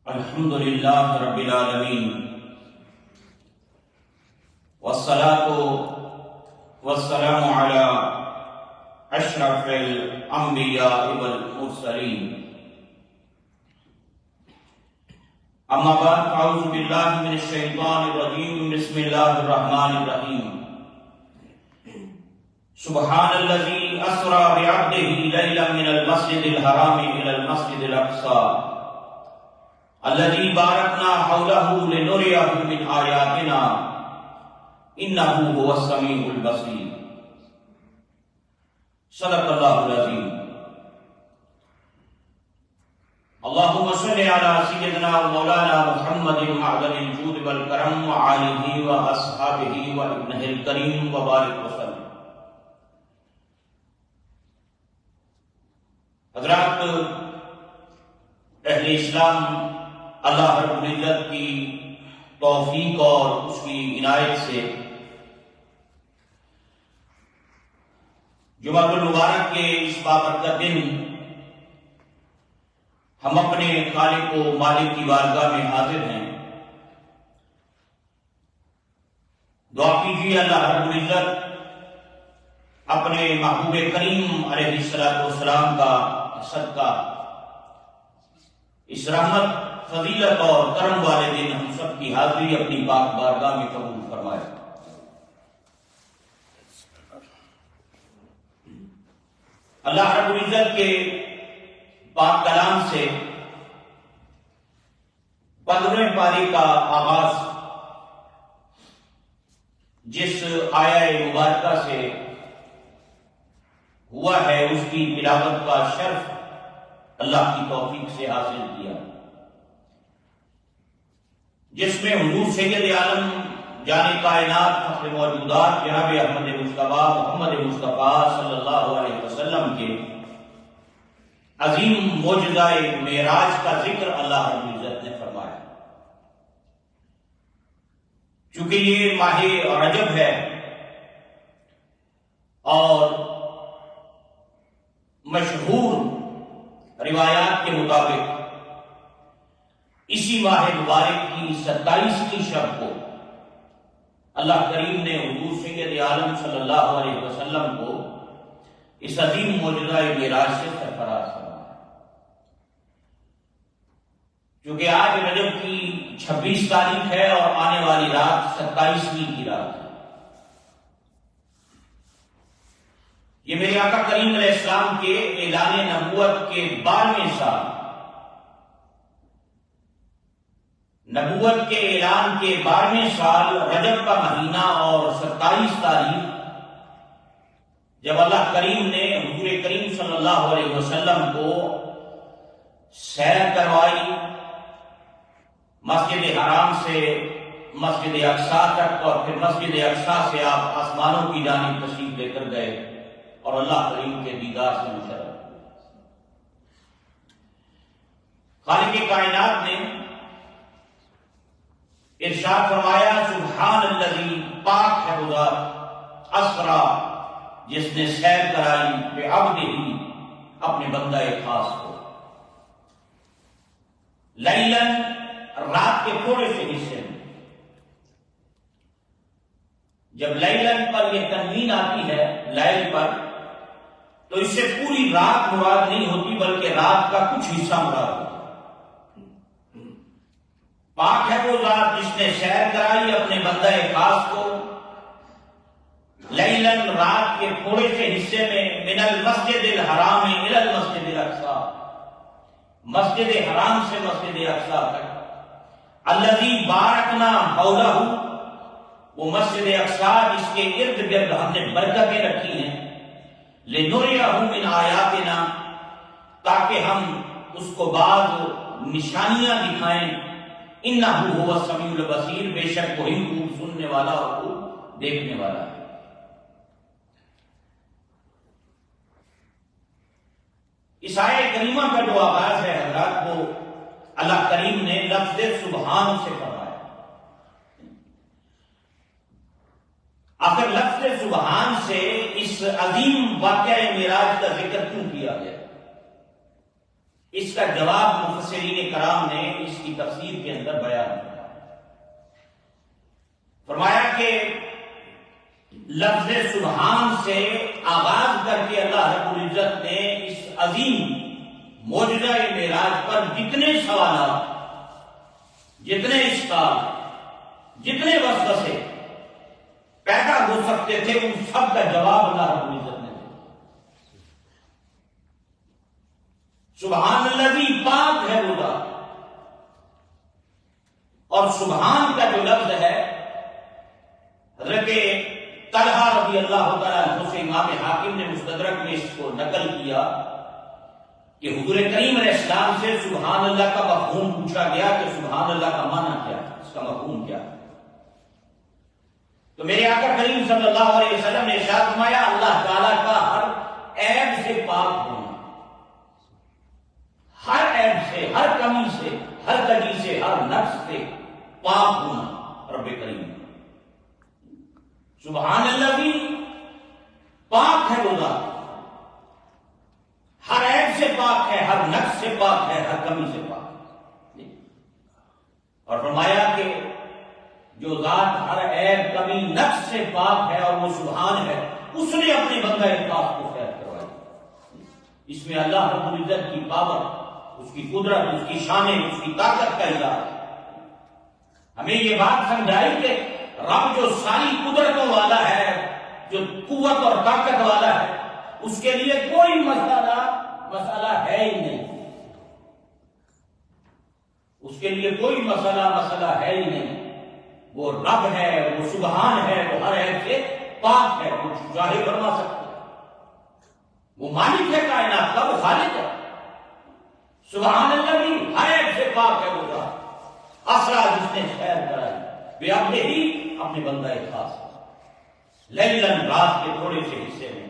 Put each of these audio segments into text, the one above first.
الحمد للہ رب العالمین والصلاة والسلام علی اشرف الانبیاء والمرسلین اما بعد اعوذ باللہ من الشیطان الرجیم بسم اللہ الرحمن الرحیم سبحان الذی اسری بعبدہ لیلا من المسجد الحرام الى المسجد الاقصی الذي باركنا حوله لنريه من آياتنا إنه هو السميع البصير صدق الله العظيم اللهم صل على سيدنا ومولانا محمد معدن الجود والكرم وآله وأصحابه وابنه الكريم وبارك وسلم. حضرات اہل اسلام، اللہ رب العزت کی توفیق اور اس کی عنایت سے جمعہ المبارک کے اس بابرکت دن ہم اپنے خالق و مالک کی بارگاہ میں حاضر ہیں. دعا کیجیے اللہ رب العزت اپنے محبوب کریم علیہ السلام کا صدقہ اس رحمت، فضیلت اور کرم والے دن ہم سب کی حاضری اپنی پاک بارگاہ میں قبول فرمائے. اللہ رب العزت کے پاک کلام سے 15ویں پارے کا آغاز جس آیہ مبارکہ سے ہوا ہے اس کی تلاوت کا شرف اللہ کی توفیق سے حاصل کیا، جس میں حضور سید عالم جان کائنات فخر موجودات جناب احمد مصطفیٰ محمد مصطفیٰ صلی اللہ علیہ وسلم کے عظیم معجزہ معراج کا ذکر اللہ رب العزت نے فرمایا. چونکہ یہ ماہ رجب ہے اور مشہور روایات کے مطابق اسی ماہ مبارک کی 27ویں شب کو اللہ کریم نے حضور سید عالم صلی اللہ علیہ وسلم کو اس عظیم معجزہ معراج سے سرفراز فرمایا. چونکہ آج رجب کی 26 تاریخ ہے اور آنے والی رات 27ویں کی رات ہے. یہ میرے آقا کریم علیہ السلام کے اعلان نبوت کے 12ویں سال، نبوت کے اعلان کے 12ویں سال رجب کا مہینہ اور 27 تاریخ جب اللہ کریم نے حضور کریم صلی اللہ علیہ وسلم کو سیر کروائی مسجد حرام سے مسجد اقصی تک، اور پھر مسجد اقصی سے آپ آسمانوں کی جانب تشریف لے کر گئے اور اللہ کریم کے دیدار سے مشرف. خالق کائنات نے ارشاد فرمایا سبحان الذی، پاک ہے وہ ذات، اسری، جس نے سیر کرائی بعبدہ، اپنے بندہ خاص کو، لیلاً، رات کے تھوڑے سے حصے میں. جب لیلاً پر یہ تنوین آتی ہے لیل پر، تو اس سے پوری رات مراد نہیں ہوتی بلکہ رات کا کچھ حصہ مراد ہوتا ہے. پاک ہے وہ ذات جس نے سیر کرائی اپنے بندہ خاص کو لیلاً، رات کے تھوڑے سے حصے میں، من المسجد الحرام الی المسجد الاقصی، مسجد حرام سے مسجد اقصی تک، الذی بارکنا حولہ، وہ مسجد اقصی جس کے ارد گرد ہم نے برکتیں رکھی ہیں، لنریہ من آیاتنا، تاکہ ہم اس کو بعض نشانیاں دکھائیں، انہ هو السمیع البصیر، بے شک وہی خوب سننے والا اور خوب دیکھنے والا ہے. اس آیہ کریمہ کا جو آغاز ہے حضرات، وہ اللہ کریم نے لفظ سبحان سے فرمایا. آخر لفظ سبحان سے اس عظیم واقعہ معراج کا ذکر کیوں کیا گیا؟ اس کا جواب مفسرین کرام نے اس کی تفسیر کے اندر بیان کیا، فرمایا کہ لفظ سبحان سے آغاز کر کے اللہ رب العزت نے اس عظیم معجزہ معراج پر جتنے سوالات، جتنے اشکال، جتنے وسوسے پیدا ہو سکتے تھے، ان سب کا جواب اللہ رب العزت نے دیا۔ سبحان الذی، پاک ہے وہ ذات، اور سبحان کا جو لفظ ہے حضرت طلحہ رضی اللہ تعالیٰ عنہ سے امام حاکم نے مستدرک میں اس کو نقل کیا کہ حضور کریم علیہ السلام سے سبحان اللہ کا مفہوم پوچھا گیا کہ سبحان اللہ کا معنی کیا ہے، اس کا مفہوم کیا ہے؟ تو میرے آقا کریم صلی اللہ علیہ وسلم نے ارشاد فرمایا اللہ تعالیٰ کا ہر عیب سے پاک ہونا، ہر عیب سے، ہر کمی سے، ہر کجی سے، ہر نقص سے پاک ہونا رب کریم۔ سبحان اللہ بھی پاک ہے وہ ذات، ہر عیب سے پاک ہے، ہر نقص سے پاک ہے، ہر کمی سے پاک ہے۔ اور فرمایا کہ جو ذات ہر عیب، کمی، نقص سے پاک ہے اور وہ سبحان ہے، اس نے اپنے بندہ خاص کو خیر کروائی۔ اس میں اللہ رب العزت کی پاور، اس کی قدرت، اس کی شان، اس کی طاقت کا اظہار ہے۔ ہمیں یہ بات سمجھائی کہ رب جو ساری قدرتوں والا ہے، جو قوت اور طاقت والا ہے، اس کے لیے کوئی مسئلہ ہے ہی نہیں، اس کے لیے کوئی مسئلہ ہے ہی نہیں۔ وہ رب ہے، وہ سبحان ہے، وہ ہر عیب سے پاک ہے، وہ ظاہر فرما سکتا ہے، وہ مالک ہے کائنات کا، وہ خالق ہے۔ سبحان اللہ بھی ہر عیب سے پاک ہے، وہ ذات اسرا جس نے خیر کرائی بے اپنے ہی اپنے بندہ خاص لیلن، رات کے تھوڑے سے حصے میں،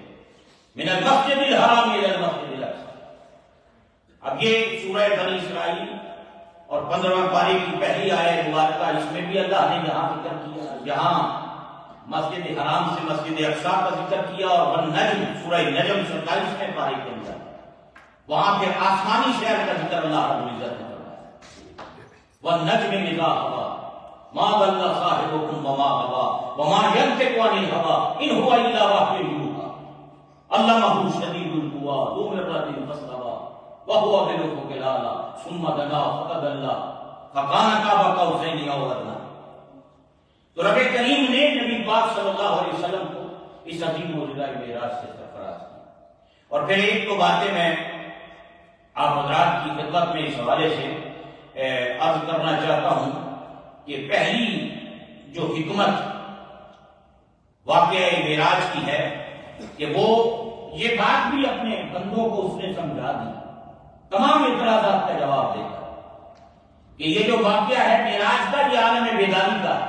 من المسجد الحرام الی المسجد الاقصی۔ اب یہ سورہ بنی اسرائیل اور 15واں پارے کی پہلی آیت مبارکہ، اس میں بھی اللہ نے یہاں ذکر کیا، یہاں مسجد حرام سے مسجد اقصی کا ذکر کیا، اور والنجم، سورہ نجم 27ویں پارے کے اندر وہاں پہ آسمانی شہر کا ذکر اللہ رب العزت نے فرمایا، والنجم اذا ہوا ما ضل صاحبكم وما غوى وما ينطق عن الهوى ان هو الا وحي يوحى علمه شديد القوى ذو مرة فاستوى وهو بالافق الاعلى ثم دنا فتدلى فكان قاب قوسين او ادنى۔ تو رب کریم نے نبی پاک صلی اللہ علیہ وسلم کو اس عظیم معجزہ معراج سے سرفراز کیا۔ اور پھر ایک تو باتیں میں آپ حضرات کی خدمت میں اس حوالے سے عرض کرنا چاہتا ہوں کہ پہلی جو حکمت واقعہ معراج کی ہے کہ وہ یہ بات بھی اپنے بندوں کو اس نے سمجھا دی، تمام اعتراضات کا جواب دے کر، کہ یہ جو واقعہ ہے معراج کا، یہ عالم بیداری کا ہے۔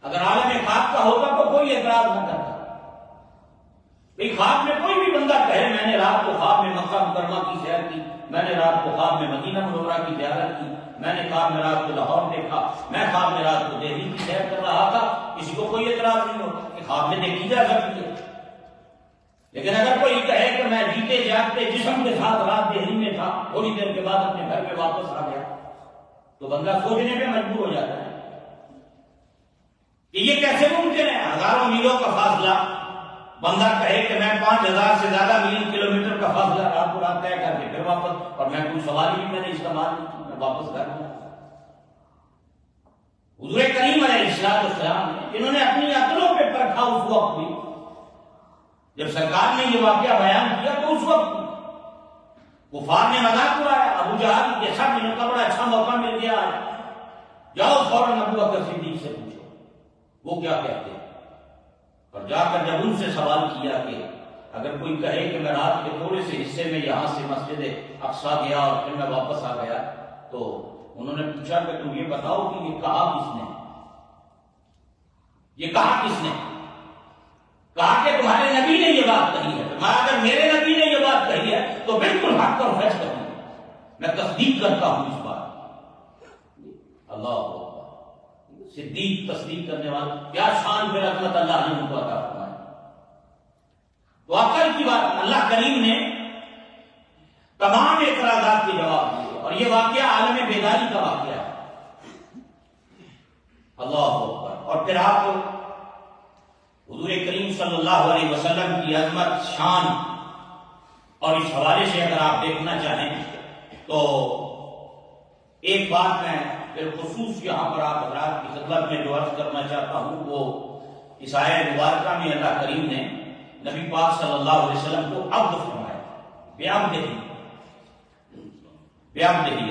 اگر عالم خواب کا ہوتا تو کوئی اعتراض نہ کرتا۔ بھئی خواب میں کوئی بھی بندہ کہے میں نے رات کو خواب میں مکہ مکرمہ کی سیر کی، میں نے رات کو خواب میں مدینہ منورہ کی زیارت کی، میں نے خواب میں رات کو لاہور دیکھا، میں خواب میں رات کو دہلی کی سیر کر رہا تھا، کسی کو کوئی اعتراض نہیں ہوتا کہ خواب میں دیکھی جا سکتی ہے۔ لیکن اگر کوئی کہے کہ میں جیتے جاگتے جسم کے ساتھ رات دہلی میں تھا، تھوڑی دیر کے بعد اپنے گھر میں واپس آ گیا، تو بندہ سوچنے پہ مجبور ہو جاتا ہے کہ یہ کیسے ممکن ہے؟ ہزاروں میلوں کا فاصلہ، بندہ کہے کہ میں 5000 سے زیادہ میل کلومیٹر کا فاصلہ رات کو رات طے کر کے پھر واپس، اور میں کوئی سواری بھی میں نے استعمال نہیں کی، میں واپس گھر گیا۔ حضور کریم علیہ السلام نے انہوں نے اپنی عقلوں پہ پرکھا اس وقت بھی، جب سرکار نے یہ واقعہ بیان کیا تو اس وقت کفار نے مذاق اڑایا، ابو جہل یہ سب انہوں کا بڑا اچھا موقع مل گیا، جاؤ فوراً ابو بکر صدیق سے پوچھو وہ کیا کہتے ہیں۔ اور جا کر جب ان سے سوال کیا کہ اگر کوئی کہے کہ میں رات کے تھوڑے سے حصے میں یہاں سے مسجد اقصی گیا اور پھر میں واپس آ گیا، تو انہوں نے پوچھا کہ تم یہ بتاؤ کہ یہ کہا کس نے؟ یہ کہا کس نے؟ کہا کہ تمہارے نبی نے یہ بات کہی ہے۔ اگر میرے نبی نے یہ بات کہی ہے تو بالکل حق اور فیصلہ کروں، میں تصدیق کرتا ہوں اس بات۔ اللہ صدیق، تصدیق کرنے والا، کیا شان پہ رحمت اللہ نے ان کو عطا فرمائی۔ تو عقل کی بات، اللہ کریم نے تمام یہ واقعہ عالم بیداری کا واقعہ ہے۔ اللہ اکبر۔ اور پھر آپ حضور کریم صلی اللہ علیہ وسلم کی عظمت، شان، اور اس حوالے سے اگر آپ دیکھنا چاہیں تو ایک بات میں بالخصوص یہاں پر آپ حضرات کی خدمت میں جو عرض کرنا چاہتا ہوں، وہ اس آیت مبارکہ میں اللہ کریم نے نبی پاک صلی اللہ علیہ وسلم کو عبد فرمایا، بیعبدہ،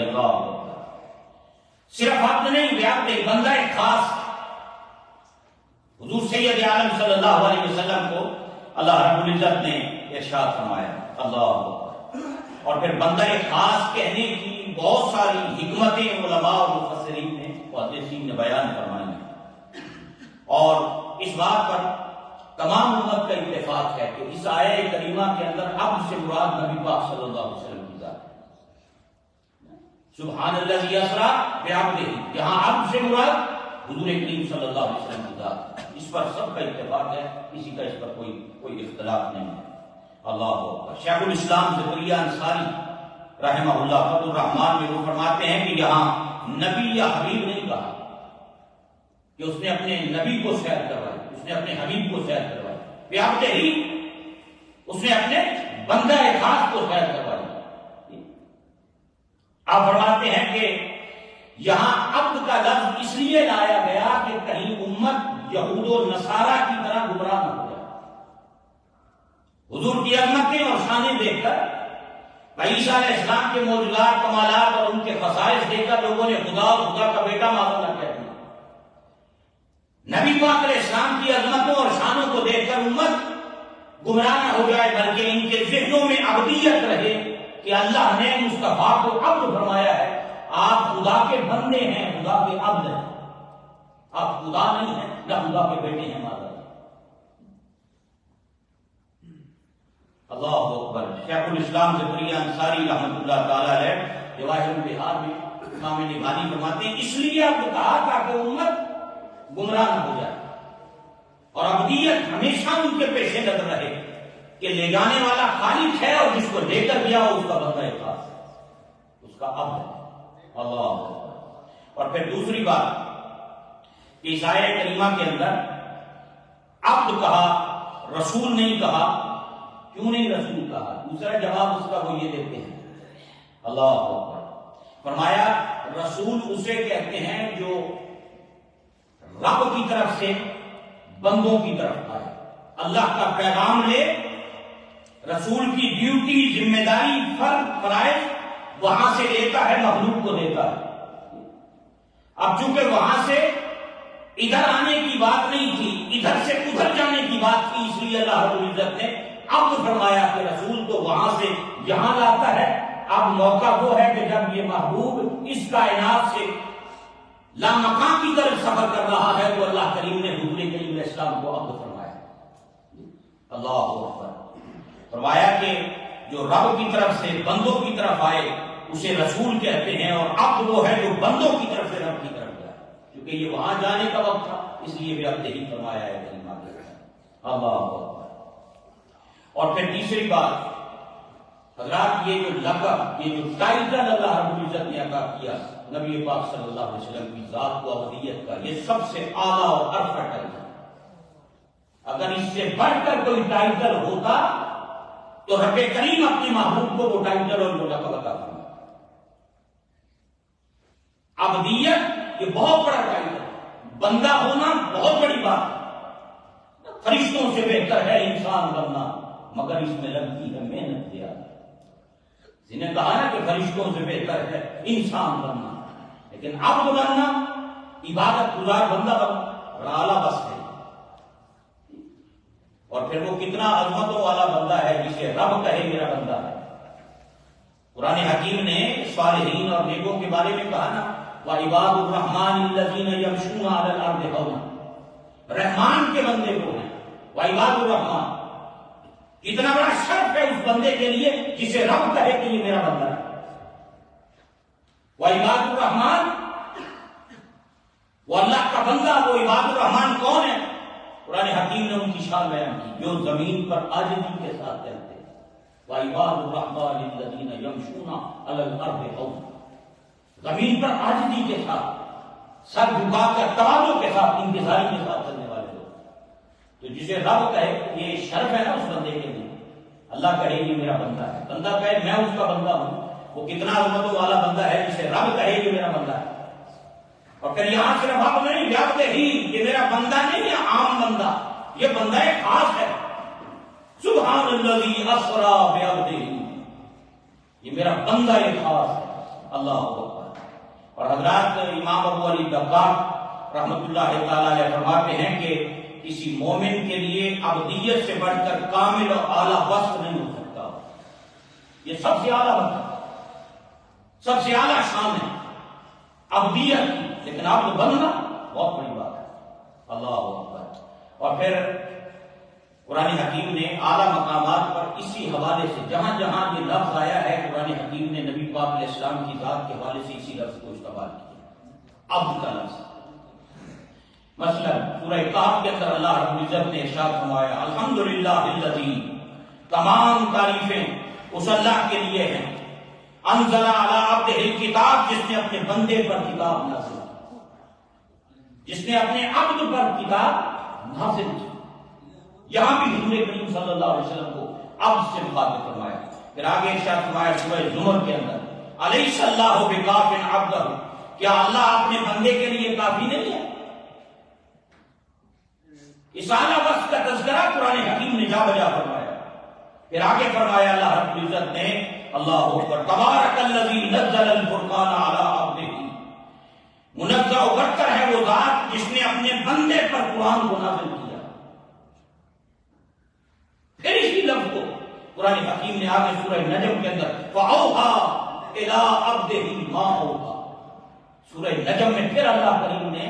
اللہ اکبر۔ صرف عبد نہیں، بیعبدہ، بندہ ایک خاص۔ حضور سید عالم صلی اللہ علیہ وسلم کو اللہ رب العزت نے ارشاد فرمایا، اللہ اکبر۔ اور پھر بندہ خاص کہنے کی بہت ساری حکمتیں علماء اور مفسرین نے، محدثین نے بیان فرمائی ہیں، اور اس بات پر تمام امت کا اتفاق ہے کہ اس آیہ کریمہ کے اندر عبد سے مراد نبی پاک صلی اللہ علیہ وسلم کی ذات ہے۔ سبحان الذی اسریٰ بعبدہ، یہاں عبد سے مراد حضور کریم صلی اللہ علیہ وسلم کی ذات ہے۔ اس پر سب کا اتفاق ہے، کسی کا اس پر کوئی اختلاف نہیں ہے، اللہ اکبر۔ شیخ الاسلام زکریہ انصاری رحمہ اللہ فتح الرحمان میں وہ فرماتے ہیں کہ یہاں نبی یا حبیب نہیں کہا کہ اس نے اپنے نبی کو سیر کروائی، اس نے اپنے حبیب کو سیر کروائی، بیعبدہ ہی اس نے اپنے بندہ خاص کو سیر کروائی۔ آپ فرماتے ہیں کہ یہاں عبد کا لفظ اس لیے لایا گیا کہ کہیں امت یہود و نصارہ کی طرح گمراہ نہ ہو جائے۔ حضور کی عظمتیں اور شانیں دیکھ کر، عیسیٰ علیہ السلام کے معجزات، کمالات اور ان کے خصائص دیکھ کر لوگوں نے خدا اور خدا کا بیٹا معاذ اللہ کہہ دیا۔ نبی پاک علیہ السلام کی عظمتوں اور شانوں کو دیکھ کر امت گمراہ نہ ہو جائے، بلکہ ان کے ذہنوں میں عبدیت رہے کہ اللہ نے مصطفیٰ کو عبد فرمایا ہے، آپ خدا کے بندے ہیں، خدا کے عبد ہیں، آپ خدا نہیں ہیں، نہ خدا کے بیٹے ہیں، معاذ اللہ اکبر۔ شیخ الاسلام زکریہ انصاری رحمۃ اللہ تعالی علیہ جواہر البحار میں امام نبھانی فرماتے ہیں، اس لیے اب کہا تاکہ امت گمراہ نہ ہو جائے اور عبدیت ہمیشہ ان کے پیش نظر رہے کہ لے جانے والا خالق ہے اور جس کو لے کر گیا اس کا بندہ خاص ہے، اس کا عبد ہے، اللہ اکبر۔ اور پھر دوسری بات کہ اس آیہ کریمہ کے اندر عبد کہا، رسول نہیں کہا۔ کیوں نہیں رسول کہا؟ دوسرا جواب اس کا وہ یہ دیتے ہیں، اللہ اکبر، فرمایا رسول اسے کہتے ہیں جو رب کی طرف سے بندوں کی طرف آئے، اللہ کا پیغام لے۔ رسول کی ڈیوٹی، ذمہ داری، فرائض وہاں سے لیتا ہے، مخلوق کو دیتا ہے۔ اب چونکہ وہاں سے ادھر آنے کی بات نہیں تھی، ادھر سے ادھر جانے کی بات تھی، اس لیے اللہ رب العزت نے عبد فرمایا کہ رسول تو وہاں سے یہاں لاتا ہے۔ اب موقع وہ ہے کہ جب یہ محبوب اس کائنات سے لامکان کی طرف سفر کر رہا ہے تو اللہ کریم نے حضور کریم علیہ السلام کو عبد فرمایا، اللہ اکبر، فرمایا کہ جو رب کی طرف سے بندوں کی طرف آئے اسے رسول کہتے ہیں، اور عبد وہ ہے جو بندوں کی طرف سے رب کی طرف جائے، کیونکہ یہ وہاں جانے کا وقت تھا، اس لیے بھی عبد ہی فرمایا ہے کریمہ، اللہ اکبر۔ اور پھر تیسری بات حضرات، یہ جو لقب، یہ جو ٹائٹل اللہ رب العزت نے عطا کیا نبی پاک صلی اللہ علیہ وسلم کی ذات کو عبدیت کا، یہ سب سے اعلیٰ اور ارفع ٹائٹل ہے۔ اگر اس سے بڑھ کر کوئی ٹائٹل ہوتا تو رب کریم اپنے محبوب کو وہ ٹائٹل اور وہ لقب عطا فرماتا۔ عبدیت یہ بہت بڑا ٹائٹل ہے، بندہ ہونا بہت بڑی بات ہے۔ فرشتوں سے بہتر ہے انسان بننا، مگر اس میں لگتی ہے محنت زیادہ۔ جس نے کہا نا کہ فرشتوں سے بہتر ہے انسان بننا، لیکن عبد بننا، عبادت گزار بندہ بننا بڑا اعلیٰ بس ہے۔ اور پھر وہ کتنا عظمتوں والا بندہ ہے جسے رب کہے میرا بندہ ہے۔ قرآن حکیم نے صالحین اور نیکوں کے بارے میں کہا نا، وَعِبَادُ الرَّحْمَٰنِ الَّذِينَ يَمْشُونَ عَلَى الْأَرْضِ هَوْنًا، رحمان کے بندے کو ہیں وَعِبَادُ الرَّحْمَٰنِ۔ اتنا بڑا شرف ہے اس بندے کے لیے جسے رب کہے کہ یہ میرا بندہ ہے۔ وَعِبَادُ الرَّحْمَٰنِ، وہ اللہ کا بندہ، وہ عباد الرحمان کون ہے؟ قرآن حکیم نے ان کی شان بیان کی، جو زمین پر عاجزی کے ساتھ چلتے ہیں۔ وَعِبَادُ الرَّحْمَٰنِ الَّذِينَ يَمْشُونَ عَلَى الْأَرْضِ هَوْنًا، زمین پر عاجزی کے ساتھ، سر جھکا کر تواضع کے ساتھ، انکساری کے ساتھ چلنے والے لوگ. تو جسے رب کہے، یہ شرف ہے نا اس بندے کے لیے. اللہ کہے یہ میرا بندہ ہے، بندہ کہے میں اس کا بندہ ہوں، وہ کتنا عظمتوں والا بندہ ہے جسے رب کہے یہ میرا بندہ ہے. اور پھر یہاں صرف اب نہیں، یاد ہی یہ میرا بندہ نہیں ہے عام بندہ، یہ بندہ ایک خاص ہے. سبحان الذی اسری بعبدہ، یہ میرا بندہ ایک خاص ہے. اللہ اکبر. اور حضرات امام ابو علی دقاق رحمۃ اللہ تعالی علیہ فرماتے ہیں کہ کسی مومن کے لیے عبدیت سے بڑھ کر کامل اور اعلیٰ وصف نہیں ہو سکتا. یہ سب سے اعلیٰ بندہ، سب سے اعلیٰ شان ہے عبدیت کی. لیکن عبد بننا بہت بڑی بات ہے. اللہ اکبر. اور پھر قرآن حکیم نے اعلیٰ مقامات پر اسی حوالے سے جہاں جہاں یہ لفظ آیا ہے، قرآن حکیم نے نبی پاک علیہ السلام کی ذات کے حوالے سے اسی لفظ کو استعمال کیا، عبد کا لفظ. مثلا سورہ کہف کے اندر اللہ رب العزت نے ارشاد فرمایا الحمدللہ الذی، تمام تعریفیں اس اللہ کے لیے ہیں، انزل علی عبدہ الکتاب، جس نے اپنے بندے پر کتاب نازل کی، جس نے اپنے عبد پر کتاب نازل کی. یہاں بھی حضور کریم صلی اللہ علیہ وسلم کو عبد سے مخاطب فرمایا. پھر آگے ارشاد فرمایا سورہ زمر کے اندر الیس اللہ بکاف عبدہ، کیا اللہ اپنے بندے کے لیے کافی نہیں ہے؟ اس اعلیٰ وصف کا تذکرہ قرآن حکیم نے جا بجا فرمایا. پھر آگے فرمایا اللہ رب العزت نے، اللہ اکبر، تبارک الذی نزل الفرقان علی عبدہ، منزہ و برتر ہے وہ ذات جس نے اپنے بندے پر قرآن کو نازل کیا. پھر اسی لفظ کو قرآن حکیم نے آگے سورہ نجم کے اندر فَأَوْحَىٰ إِلَىٰ عَبْدِهِ مَا أَوْحَىٰ، سورہ نجم میں پھر اللہ کریم نے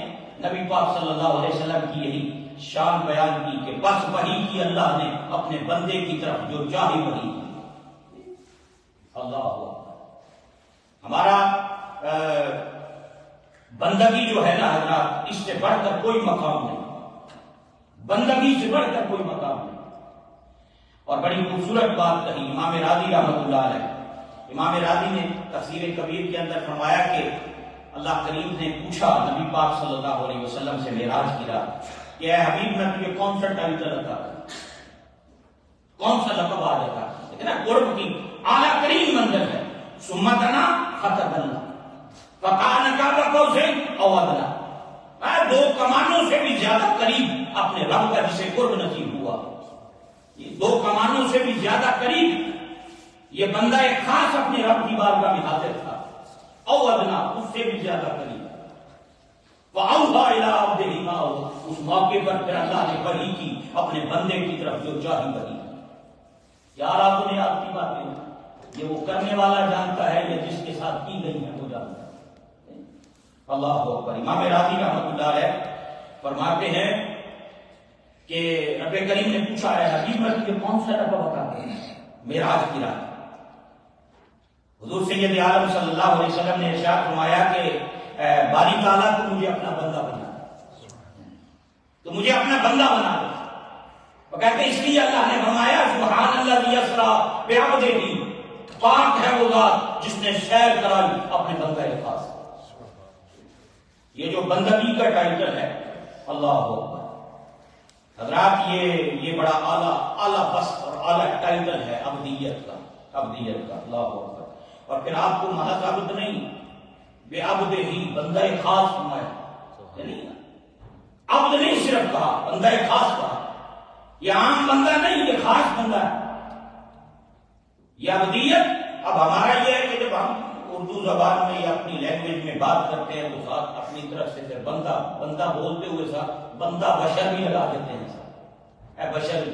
نبی پاک صلی اللہ علیہ وسلم کی یہی شان بیان کی کہ بس وحی کی اللہ نے اپنے بندے کی طرف جو چاہی وحی کی. اللہ اکبر. ہمارا بندگی جو ہے نا حضرات، اس سے بڑھ کر کوئی مقام نہیں، بندگی سے بڑھ کر کوئی مقام نہیں. اور بڑی خوبصورت بات کہی امام راضی رحمۃ اللہ علیہ. امام راضی نے تفسیر کبیر کے اندر فرمایا کہ اللہ کریم نے پوچھا نبی پاک صلی اللہ علیہ وسلم سے معراج کی رات کہ اے حبیب میں تجھے کون سا ٹائٹل عطا کروں، کون سا لقب آ جاتا. لیکن قرب کی اعلیٰ کریم منزل ہے. ثم دنا فتدلى فكان قاب قوسين او ادنى، دو کمانوں سے بھی زیادہ قریب اپنے رب کا جسے قرب نصیب ہوا. یہ دو کمانوں سے بھی زیادہ قریب یہ بندہ ایک خاص اپنے رب کی بارگاہ میں حاضر تھا. او ادنا، اس سے بھی زیادہ قریب. وَأَوْحَىٰ إِلَىٰ عَبْدِهِ مَا أَوْحَىٰ، اس موقع پر پھر اللہ نے وحی کی اپنے بندے کی طرف جو چاہی وحی. یار آپ نے آپ کی باتیں یہ وہ کرنے والا جانتا ہے یا جس کے ساتھ کی گئی ہے وہ جانتا ہے. اللہ اکبر. امام راضی رحمۃ اللہ علیہ فرماتے ہیں کہ رب کریم نے پوچھا ہے حبیب میں تجھے کون سا لقب عطا کروں معراج کی رات. حضور سید عالم صلی اللہ علیہ وسلم نے ارشاد فرمایا کہ باری تعالیٰ تو مجھے اپنا بندہ بنا دے، تو مجھے اپنا بندہ بنا دے. وہ کہتے ہیں اس لیے اللہ نے فرمایا سبحان الذی اسری بعبدہ، پاک ہے وہ ذات جس نے سیر کرائی اپنے بندہ خاص. یہ جو بندگی کا ٹائٹل ہے اللہ اکبر حضرات، یہ بڑا اعلیٰ وصف اور اعلیٰ ٹائٹل ہے عبدیت کا. اللہ اکبر. اور پھر آپ کو محض عبد نہیں، بے عبد ہی بندہ خاص فرمایا. یعنی عبد نہیں صرف کہا، بندہ خاص کہا. یہ عام بندہ نہیں، یہ خاص بندہ ہے. یہ عبدیت اب ہمارا یہ ہے کہ جب ہم اردو زبان میں یا اپنی لینگویج میں بات کرتے ہیں تو ساتھ اپنی طرف سے پھر بندہ بولتے ہوئے ساتھ بندہ بشر بھی لگا دیتے ہیں ساتھ، اے بشر.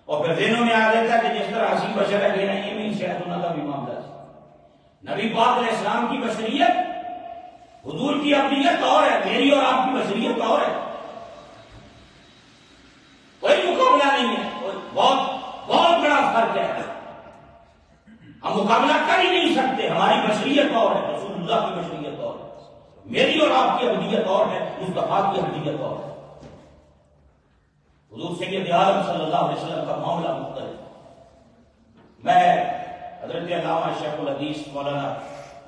اور پھر ذہنوں میں آ جاتا ہے کہ جس طرح حسین بشر ہے کہنا یہ نہیں، شاید انہوں کا بھی معاملہ ہے. نبی پاک علیہ السلام کی بشریت، حضور کی عبدیت اور ہے، میری اور آپ کی بشریت اور ہے. کوئی مقابلہ نہیں ہے، بہت بڑا فرق ہے. ہم مقابلہ کر ہی نہیں سکتے. ہماری بشریت اور ہے، رسول اللہ کی بشریت اور ہے، میری اور آپ کی عبدیت اور ہے، مصطفیٰ کی عبدیت اور ہے. حضور سید عالم صلی اللہ علیہ وسلم کا معاملہ مختلف. میں حضرت علامہ شیخ الحدیث مولانا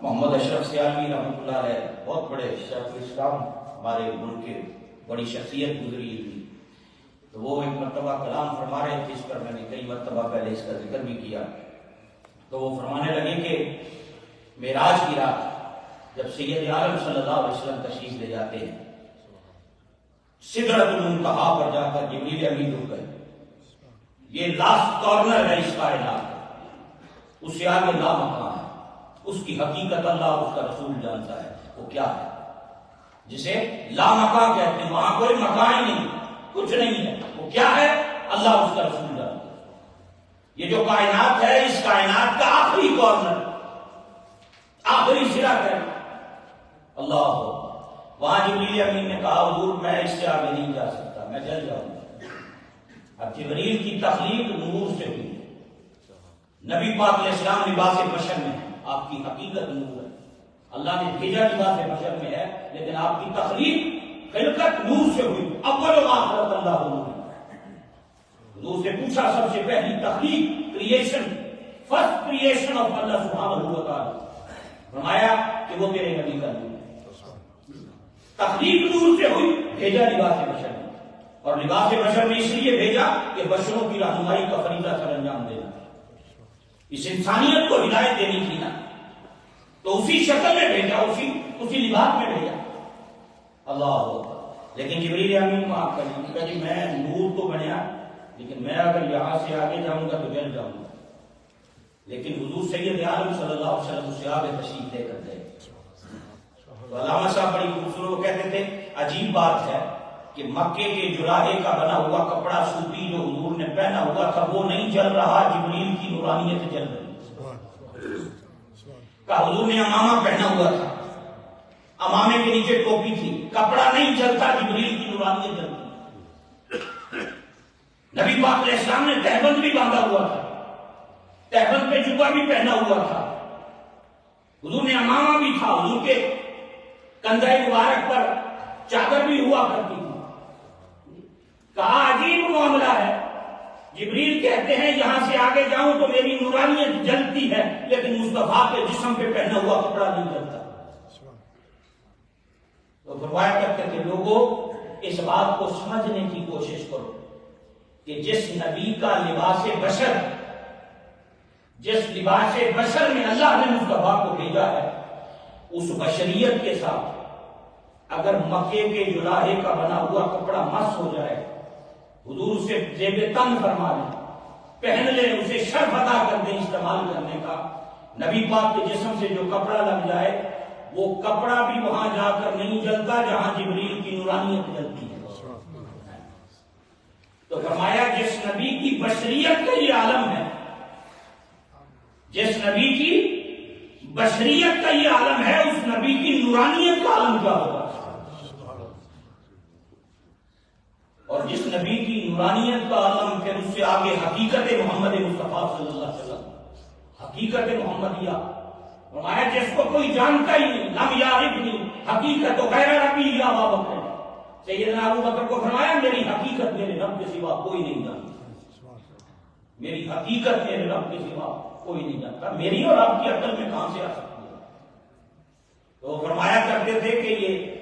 محمد اشرف سیالوی رحمۃ اللہ علیہ بہت بڑے شیخ الاسلام ہمارے ملک کے بڑی شخصیت گزری ہوئی، تو وہ ایک مرتبہ کلام فرما رہے تھے، اس پر میں نے کئی مرتبہ پہلے اس کا ذکر بھی کیا، تو وہ فرمانے لگے کہ معراج کی رات جب سید عالم صلی اللہ علیہ وسلم تشریف لے جاتے ہیں، سدرۃ المنتہا پر جا کر جبریل امین رک گئے، یہ لاسٹ کارنر ہے اس کائنات، اس سے آگے لا مکان ہے، اس کی حقیقت اللہ اور اس کا رسول جانتا ہے وہ کیا ہے، جسے لا مکان کہتے ہیں، وہاں کوئی مکان ہی نہیں، کچھ نہیں ہے، وہ کیا ہے اللہ اور اس کا رسول جانتا ہے۔ یہ جو کائنات ہے، اس کائنات کا آخری کارنر، آخری سرا ہے اللہ ہو، وہاں جبریل امین نے کہا حضور میں اس سے آگے نہیں جا سکتا، میں جل جاؤں گا۔ اب جبریل کی تخلیق نور سے ہوئی، نبی پاک علیہ السلام لباس بشر میں ہے، آپ کی حقیقت نور ہے، اللہ نے بھیجا لباس بشر میں ہے، لیکن آپ کی تخلیق خلقت نور سے ہوئی، اول و آخرت اللہ نور ہے۔ حضور سے پوچھا سب سے پہلی تخلیق، کریشن، فرسٹ کریشن آف اللہ سبحانہ و تعالی، فرمایا کہ وہ تیرے نبی کا نور ہے، تخلیق نور سے ہوئی، بھیجا لباس بشر میں، اور لباس بشر میں اس لیے بھیجا کہ بشروں کی رہنمائی کا فریضہ سر انجام دینا، اس انسانیت کو ہدایت دینی تھی نا، تو اسی شکل میں بھیجا، اسی لباس میں بھیجا اللہ۔ لیکن جبریل امین معاف کر جی میں نور تو بنیا، لیکن میں اگر یہاں سے آگے جاؤں گا تو جل جاؤں گا، لیکن حضور سید عالم صلی اللہ علیہ وسلم اس سے آگے تشریف لے کر گئے۔ تو علامہ صاحب بڑی خوبصورت وہ کہتے تھے عجیب بات ہے کہ مکے کے جراحے کا بنا ہوا کپڑا سوتی جو حضور نے پہنا ہوا تھا وہ نہیں جل رہا، جبریل کی نورانیت جل رہی۔ کہ حضور نے امامہ پہنا ہوا تھا، امامے کے نیچے ٹوپی تھی، کپڑا نہیں جلتا، جبریل کی نورانیت جلتی۔ نبی پاک علیہ السلام نے تہبند بھی باندھا ہوا تھا، تہبند پہ جبہ بھی پہنا ہوا تھا، حضور نے امامہ بھی تھا، حضور کے کندھے مبارک پر چادر بھی ہوا کرتی تھی۔ کہا عجیب معاملہ ہے، جبریل کہتے ہیں یہاں سے آگے جاؤں تو میری نورانیت جلتی ہے، لیکن مصطفیٰ کے جسم پہ پہنا ہوا کپڑا نہیں جلتا۔ تو فرمایا کرتے تھے لوگوں اس بات کو سمجھنے کی کوشش کرو کہ جس نبی کا لباس بشر، جس لباس بشر میں اللہ نے مصطفیٰ کو بھیجا ہے، اس بشریت کے ساتھ اگر مکے کے جلاہے کا بنا ہوا کپڑا مس ہو جائے، حضور اسے زیب تن فرما لیں، پہن لیں، اسے شرف ادا کر دیں استعمال کرنے کا، نبی پاک کے جسم سے جو کپڑا لگ جائے وہ کپڑا بھی وہاں جا کر نہیں جلتا جہاں جبریل کی نورانیت جلتی ہے۔ تو فرمایا جس نبی کی بشریت کا یہ عالم ہے، جس نبی کی بشریت کا یہ عالم ہے، اس نبی کی نورانیت کا عالم کیا ہوگا؟ اور جس نبی کی نورانیت کا عالم، پھر اس سے آگے حقیقت محمد مصطفیٰ صلی اللہ علیہ وسلم، حقیقت محمدیہ، فرمایا جس کو کوئی جانتا ہی نہیں، لم یعرفنی حقیقت غیر ربی یا ابا بکر، سیدنا ابو بکر کو فرمایا میری حقیقت میرے رب کے سوا کوئی نہیں جانتا، میری حقیقت میرے رب کے سوا کوئی نہیں جانتا، میری اور آپ کی عقل میں کہاں سے آ سکتی ہے؟ تو فرمایا کرتے تھے کہ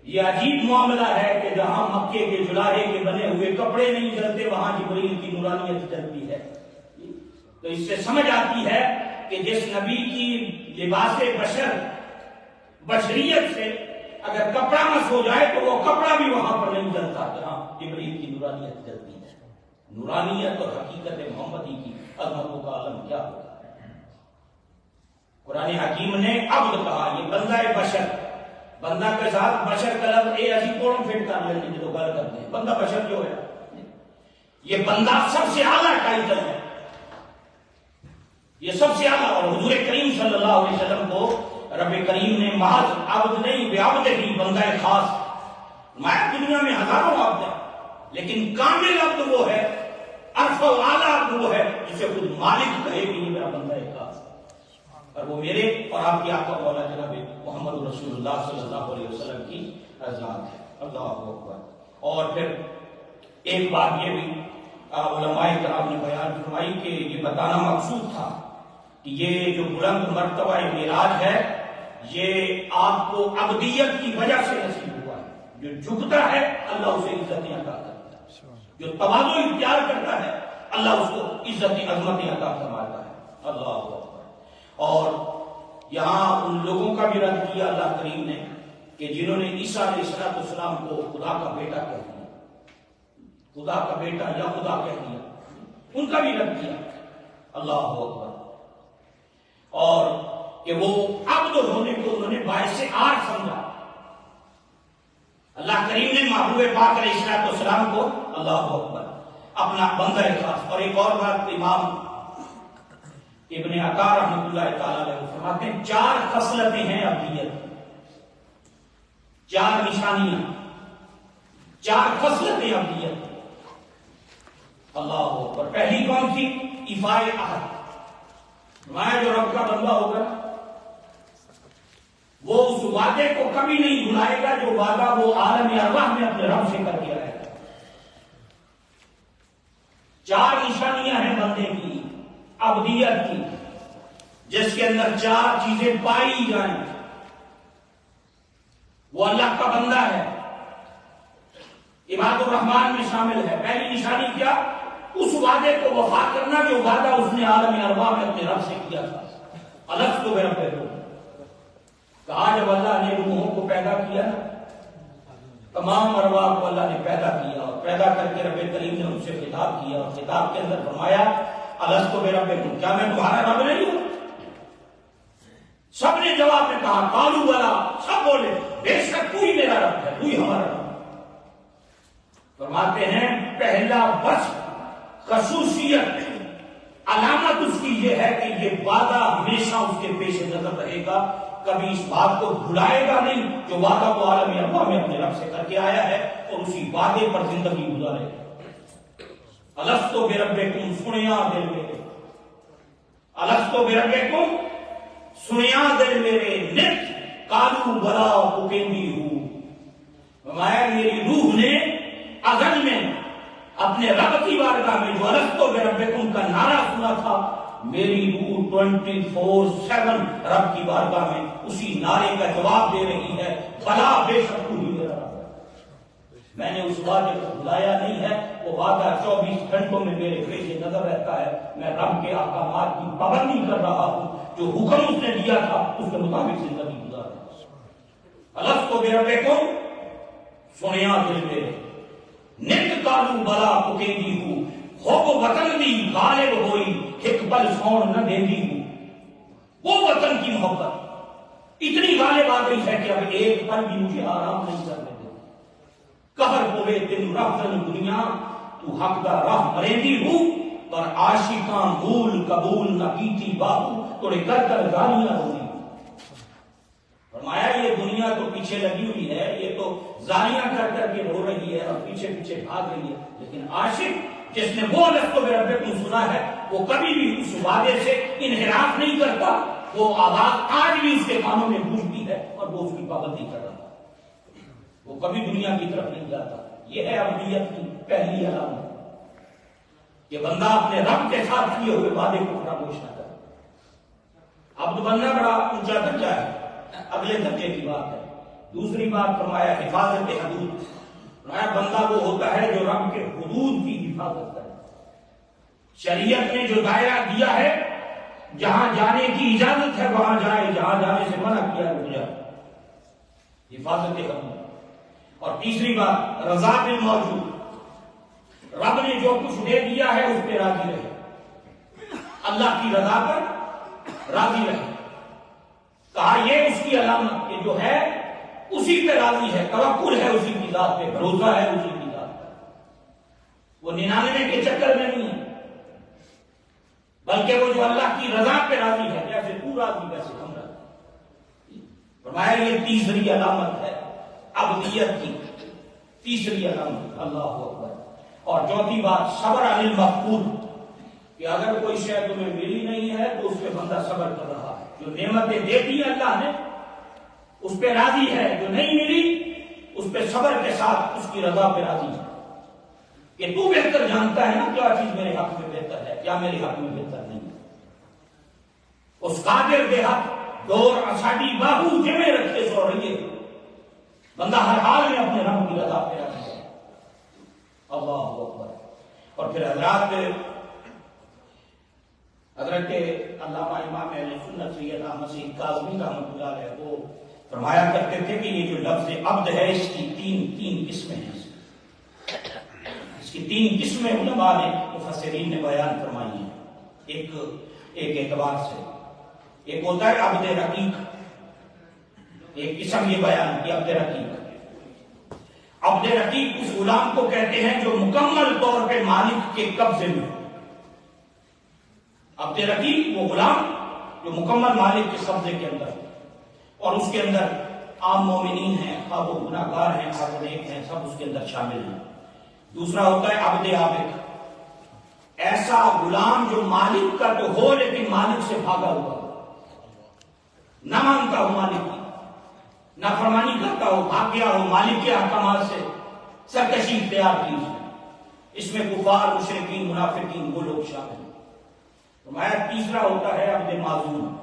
یہ عجیب معاملہ ہے کہ جہاں مکے کے جلاہے کے بنے ہوئے کپڑے نہیں جلتے وہاں جبریل کی نورانیت جلتی ہے۔ تو اس سے سمجھ آتی ہے کہ جس نبی کی لباس بشر، بشریت سے اگر کپڑا مس ہو جائے تو وہ کپڑا بھی وہاں پر نہیں جلتا جہاں جبریل کی نورانیت جلتی ہے۔ نورانیت اور حقیقت محمدی کی عظمتوں کا عالم کیا ہوتا ہے؟ قرآن حکیم نے عبد کہا، یہ بندہ بشر، بندہ کے ساتھ بشر کا لفظ ایسی کوڑوں فٹ کر لینے جو گل کرتے ہیں، بندہ بشر جو ہے یہ بندہ سب سے اعلیٰ ٹائٹل ہے، یہ سب سے اعلیٰ۔ اور حضور کریم صلی اللہ علیہ وسلم کو رب کریم نے محض عبد نہیں بعبد ہی بندہ خاص، مایا دنیا میں ہزاروں عبد ہیں لیکن کامل عبد وہ ہے، عرف و اعلیٰ عبد وہ ہے جسے خود مالک کہے کہ یہ میرا بندہ خاص، اور وہ میرے اور آپ کی آقا مولا جناب محمد رسول اللہ صلی اللہ علیہ وسلم کی ذات ہے۔ اللہ اکبر۔ اور پھر ایک بات یہ بھی علماء کرام نے بیان فرمائی کہ یہ بتانا مقصود تھا کہ یہ جو بلند مرتبہ معراج ہے یہ آپ کو ابدیت کی وجہ سے نصیب ہوا ہے۔ جو جھکتا ہے اللہ اسے عزتیں عطا کرتا ہے، جو تواضع اختیار کرتا ہے اللہ اس کو عزت عظمتیں عطا فرماتا ہے۔ اللہ اکبر۔ اور یہاں ان لوگوں کا بھی رد کیا اللہ کریم نے کہ جنہوں نے عیسیٰ علیہ السلام کو خدا کا بیٹا کہہ دیا، خدا کا بیٹا یا خدا کہہ دیا، ان کا بھی رد کیا۔ اللہ اکبر۔ اور کہ وہ عبد ہونے کو انہوں نے باعث عار سمجھا۔ اللہ کریم نے محبوب پاک علیہ السلام کو اللہ اکبر اپنا بندہ خاص۔ اور ایک اور بات امام ابن عطا رحمۃ اللہ تعالی علیہ فرماتے ہیں 4 خصلتیں ہیں ابدیت، 4 نشانیاں، 4 خصلتیں ابدیت۔ اللہ اکبر۔ پہلی کون سی؟ ایفائے عہد۔ فرمایا جو رب کا بندہ ہوگا وہ اس وعدے کو کبھی نہیں بھلائے گا جو وعدہ وہ عالم ارواح میں اپنے رب سے کر کے آئے گا۔ 4 نشانیاں ہیں بندے کی ابدیت کی، جس کے اندر 4 چیزیں پائی جائیں وہ اللہ کا بندہ ہے، عباد الرحمان میں شامل ہے۔ پہلی نشانی کیا؟ اس وعدے کو وفا کرنا جو وعدہ اس نے عالم ارواح میں اپنے رب سے کیا تھا۔ الست بربکم، کہا جب اللہ نے روحوں کو پیدا کیا نا، تمام ارواح کو اللہ نے پیدا کیا اور پیدا کر کے رب کریم نے ان سے خطاب کیا اور خطاب کے اندر فرمایا الست بربکم، کیا میں تمہارا رب نہیں ہوں؟ سب نے جواب میں کہا قالوا بلا، سب بولے بے شک تو ہی میرا رب ہے، تو ہی ہمارا رب۔ فرماتے ہیں پہلا وصف، خصوصیت، علامت اس کی یہ ہے کہ یہ وعدہ ہمیشہ اس کے پیش نظر رہے گا، کبھی اس بات کو بھلائے گا نہیں جو وعدہ کو عالم ارواح میں اپنے رب سے کر کے آیا ہے، اور اسی وعدے پر زندگی گزارے گا۔ الست بربکم، سنیا دل میرے، الست بربکم، سنیا دل میرے، نت قالوا بلا، وہ کہندی ہوں۔ فرمایا میری روح نے ازل میں اپنے رب کی بارگاہ میں جو الست بربکم کا نعرہ سنا تھا، میری روح 24/7 رب کی بارگاہ میں اسی نعرے کا جواب دے رہی ہے، بلا بے شک تو ہی میرا رب ہے۔ میں نے اس وعدے کو بھلایا نہیں ہے، وہ وعدہ 24 گھنٹوں میں میرے پیش نظر رہتا ہے، میں رب کے احکامات کی پابندی کر رہا ہوں، جو حکم اس نے دیا تھا اس کے مطابق زندگی گزار رہا ہوں۔ الست بربکم، سنیا دل میرے، نت قالوا بلا، پکیندی ہوں، خوب وطن دی غالب ہوئی، ایک پل سون نہ دیندی ہوں۔ وہ وطن کی محبت اتنی غالب آ گئی ہے کہ اب ایک پل بھی مجھے آرام نہیں کرنے دے۔ قہر ہوئے تین رفتن دنیا، تو حق دا راہ مریندی ہوں، پر عاشقاں بھول قبول نہ کیتی باہو، توڑے کر کر گالیاں ہوئی۔ فرمایا یہ دنیا تو پیچھے لگی ہوئی ہے، یہ تو زاریاں کر کر کے رو رہی ہے اور پیچھے پیچھے بھاگ رہی ہے، لیکن عاشق جس نے وہ الست بربکم سنا ہے وہ کبھی بھی اس وعدے سے انحراف نہیں کرتا، وہ آواز آج بھی اس کے کانوں میں گونجتی ہے اور وہ اس کی پابندی کر رہا ہے، وہ کبھی دنیا کی طرف نہیں جاتا۔ یہ ہے ابدیت کی پہلی علامت کہ بندہ اپنے رب کے ساتھ کیے ہوئے وعدے کو فراموش نہ کرے۔ عبد بننا بڑا اونچا درجہ ہے، اگلے درجے کی بات ہے۔ دوسری بات فرمایا حفاظت حدود، فرمایا بندہ وہ ہوتا ہے جو رب کے حدود کی حفاظت کرے۔ شریعت نے جو دائرہ دیا ہے، جہاں جانے کی اجازت ہے وہاں جائے، جہاں جانے سے منع کیا ہے وہ جائے، حفاظت حدود۔ اور تیسری بات رضا بالموجود، رب نے جو کچھ دے دیا ہے اس پہ راضی رہے، اللہ کی رضا پر راضی رہے۔ کہا یہ اس کی علامت کہ جو ہے اسی پہ راضی ہے، توکل ہے اسی کی ذات پہ، بھروسہ ہے اسی کی ذات پہ، وہ 99 کے چکر میں نہیں ہے، بلکہ وہ جو اللہ کی رضا پہ راضی ہے، جیسے تو راضی ویسے ہم راضی۔ فرمایا یہ تیسری علامت ہے ابدیت کی، تیسری علامت۔ اللہ اکبر۔ اور چوتھی بات صبر علی المفقود، کہ اگر کوئی شے تمہیں ملی نہیں ہے تو اس پہ بندہ صبر کر رہا ہے، جو نعمتیں دیتی ہیں اللہ نے اس پہ راضی ہے، جو نہیں ملی اس پہ صبر کے ساتھ اس کی رضا پہ راضی ہے، کہ تو بہتر جانتا ہے نا کیا چیز میرے حق میں بہتر ہے، کیا میرے حق میں بہتر نہیں ہے۔ اس قادر دے حق دور اساڈی باہو جمے رکھے سو رہی ہے، بندہ ہر حال میں اپنے رب کی رضا پہ رکھے۔ اللہ اکبر۔ اور پھر حضرت علامہ امام اہل سنت سید احمد سعید کاظمی رحمۃ اللہ علیہ وہ فرمایا کرتے تھے کہ یہ جو لفظ عبد ہے اس کی تین قسمیں ہیں، اس کی تین قسمیں علماء نے مفسرین نے بیان فرمائی ہیں ایک اعتبار سے۔ ایک ہوتا ہے عبد رقیق، ایک قسم یہ بیان کی عبد رقیق۔ عبد رقیق اس غلام کو کہتے ہیں جو مکمل طور پہ مالک کے قبضے میں ہو۔ عبد رقیق وہ غلام جو مکمل مالک کے قبضے کے اندر ہو، اور اس کے اندر عام مومنین ہیں، خواہ وہ گناہ گار ہیں، خواہ وہ نیک ہیں، سب اس کے اندر شامل ہیں۔ دوسرا ہوتا ہے عبد عابد، ایسا غلام جو مالک کا تو ہو لیکن مالک سے بھاگا ہوا ہو، نہ مانتا ہو مالک کی، نافرمانی کرتا ہو، بھاگ گیا ہو مالک کے احکامات سے، سرکشی اختیار کی اس میں کفار، مشرکین، منافقین وہ لوگ شامل ہیں۔ فرمایا تیسرا ہوتا ہے عبد معذون۔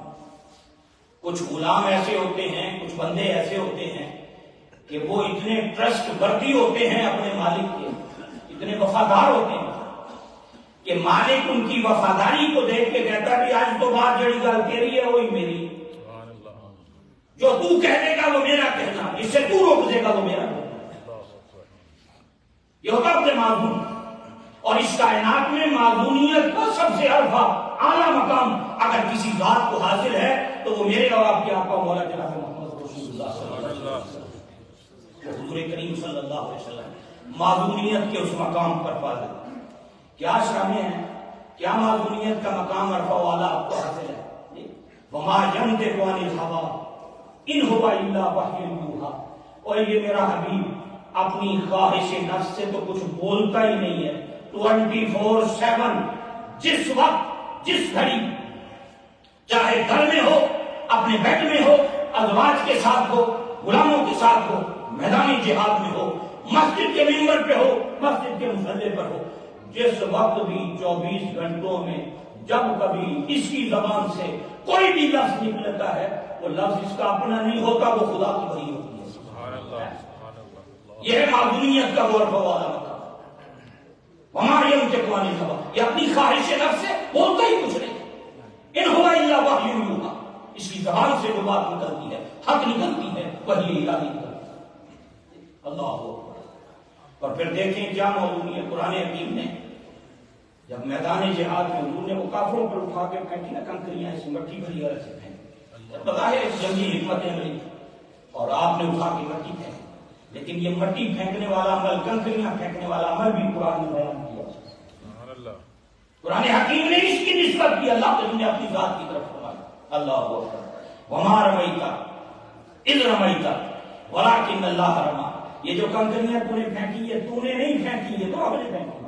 کچھ غلام ایسے ہوتے ہیں، کچھ بندے ایسے ہوتے ہیں کہ وہ اتنے ٹرسٹ وردی ہوتے ہیں اپنے مالک کے، اتنے وفادار ہوتے ہیں کہ مالک ان کی وفاداری کو دیکھ کے کہتا ہے کہ آج تو بات جڑی گل تیری ہے وہی میری، جو تو کہہ دے گا وہ میرا کہنا، جس سے تو روک دے گا وہ میرا کہنا۔ یہ ہوتا ہے عبد معذون۔ اور اس کائنات میں معذونیت کا سب سے عرفہ اعلیٰ مقام اگر کسی ذات کو حاصل ہے تو وہ میرے اور آپ کے آقا مولا جناب محمد رسول اللہ صلی اللہ علیہ وسلم، حضور کریم صلی اللہ علیہ وسلم معذونیت کے اس مقام پر فاضل۔ کیا شامیں ہیں، کیا معذونیت کا مقام عرفہ والا آپ کو حاصل ہے؟ وما ينطق عن الهوى ان هو الا وحی یوحی۔ اور یہ میرا حبیب اپنی خواہش نفس سے تو کچھ بولتا ہی نہیں ہے، 24/7 جس وقت جس گھڑی، چاہے گھر میں ہو، اپنے بیڈ میں ہو، ازواج کے ساتھ ہو، غلاموں کے ساتھ ہو، میدانی جہاد میں ہو، مسجد کے ممبر پہ ہو، مسجد کے مصلی پر ہو، جس وقت بھی 24 گھنٹوں میں جب کبھی اس کی زبان سے کوئی بھی لفظ نکلتا ہے وہ لفظ اس کا اپنا نہیں ہوتا، وہ خدا کی وحی ہوتی ہے۔ سبحان اللہ۔ یہ ہے معذونیت کا غور والا مقام۔ وما ينطق عن الهوى، یہ اپنی خواہش نفس سے بولتا ہی کچھ نہیں، ان هو الا وحی یوحی، اس کی زبان سے جو بات نکلتی ہے، حق نکلتی ہے، وحی الہی نکلتی ہے۔ اللہ اکبر۔ اور پھر دیکھیں کیا معلومیت قرآن حکیم نے جب میدان جہاد میں حضور نے وہ کافروں پر اٹھا کے پھینکی نا کنکریاں، اس مٹی بھری عرض سے پھینکی، بظاہر اس جنگی حکمت عملی اور آپ نے اٹھا کے مٹی پھینکی، لیکن یہ مٹی پھینکنے والا عمل، کنکریاں پھینکنے والا عمل بھی قرآن نے بیان کیا۔ قرآن حکیم نے اس کی نسبت کی اللہ تعالی نے اپنی ذات کی طرف فرمایا۔ اللہ اکبر۔ وما رمیت اذ رمیت ولکن اللہ رمی، یہ جو کنکریاں تو نے پھینکی یہ تو نے نہیں پھینکی، یہ تو آپ نے پھینکی۔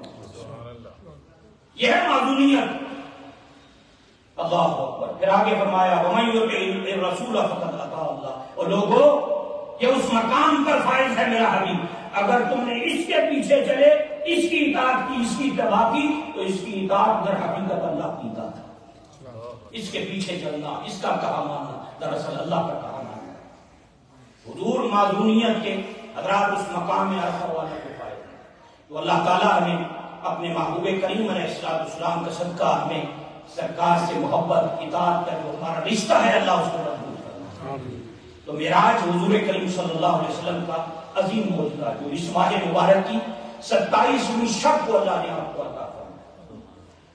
یہ ہے معذونیت۔ اللہ اکبر۔ پھر آگے فرمایا ومن یطع الرسول فقد اطاع اللہ، اور لوگوں یہ اس مقام پر فائز ہے میرا حبیب، اگر تم نے اس کے پیچھے چلے، اس کی اطاعت کی، اس کی اتباع کی، تو اس کی اطاعت در حقیقت اللہ کی اطاعت ہے۔ اس کے پیچھے چلنا، اس کا کہا ماننا دراصل اللہ کا کہا ماننا۔ حضور معذونیت کے حضرات اس مقام میں عرفہ والے کو پائے، تو اللہ تعالیٰ نے اپنے محبوب کریم علیہ السلام کا صدقہ ہمیں سرکار سے محبت، اطاعت کا جو ہمارا رشتہ ہے اللہ اس کو مضبوط کرنا۔ تو معراج حضور کریم صلی اللہ علیہ وسلم کا عظیم معجزہ جو اس ماہ مبارک کی 27ویں شب کو اللہ نے آپ کو عطا فرمایا۔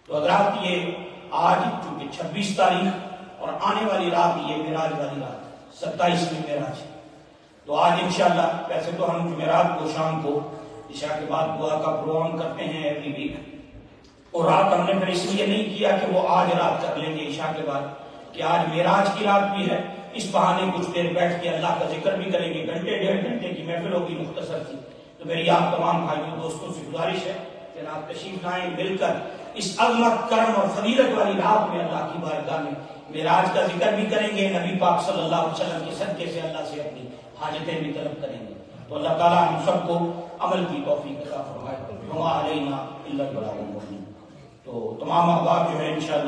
تو حضرات یہ آج چونکہ 26 تاریخ اور آنے والی رات یہ معراج والی رات 27ویں معراج، تو آج انشاءاللہ ویسے تو ہم جمعرات کو شام کو عشاء کے بعد دعا کا پروگرام کرتے ہیں ایوری ویک، اور رات ہم نے پھر اس لیے نہیں کیا کہ وہ آج رات کر لیں گے عشاء کے بعد، کہ آج معراج کی رات بھی ہے، اس بہانے کچھ دیر بیٹھ کے اللہ کا ذکر بھی کریں گے، گھنٹے 1.5 گھنٹے کی محفل ہوگی مختصر سی۔ تو میری آپ تمام بھائیوں دوستوں سے گزارش ہے کہ آپ تشریف لائیں، مل کر اس عظمت، کرم اور فضیلت والی رات میں اللہ کی بارگاہ میں معراج کا ذکر بھی کریں گے، نبی پاک صلی اللہ علیہ وسلم کے صدقے سے اللہ سے اپنی حاجتیں بھی طلب کریں گے۔ تو اللہ تعالیٰ ہم سب کو عمل کی توفیق عطا فرمائے۔ وما علینا الا البلاغ المبین۔ تو تمام احباب جو ہے انشاءاللہ